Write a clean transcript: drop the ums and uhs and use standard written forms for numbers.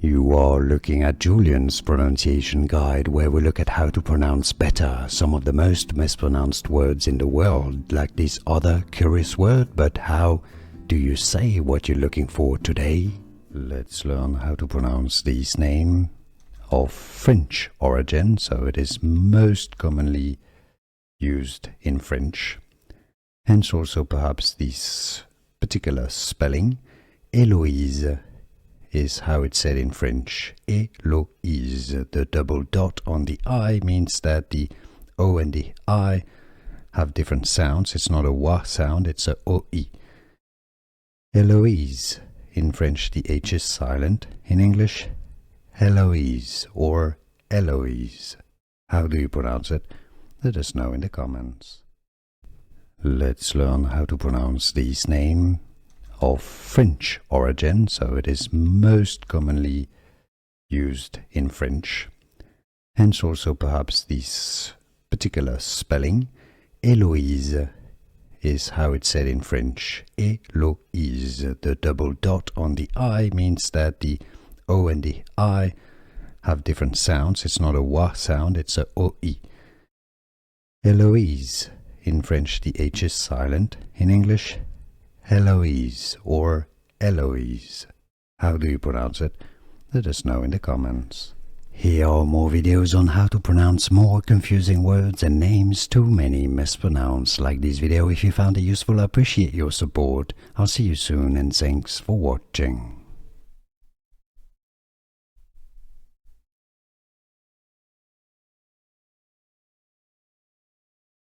You are looking at Julian's pronunciation guide, where we look at how to pronounce better some of the most mispronounced words in the world, like this other curious word. But how do you say what you're looking for today? Let's learn how to pronounce this name of French origin, so it is most commonly used in French. Hence also perhaps this particular spelling. Heloise is how it's said in French. Heloise. The double dot on the I means that the O and the I have different sounds. It's not a wa sound, it's a OI. Heloise. In French the H is silent. In English, Heloise or Eloise. How do you pronounce it? Let us know in the comments. Let's learn how to pronounce this name of French origin, so it is most commonly used in French. Hence also perhaps this particular spelling. Heloise is how it's said in French. Heloise. The double dot on the I means that the O and the I have different sounds. It's not a wa sound, it's a OI. Heloise. In French the H is silent. In English, Heloise or Eloise. How do you pronounce it? Let us know in the comments. Here are more videos on how to pronounce more confusing words and names too many mispronounced. Like this video if you found it useful. I appreciate your support. I'll see you soon and thanks for watching.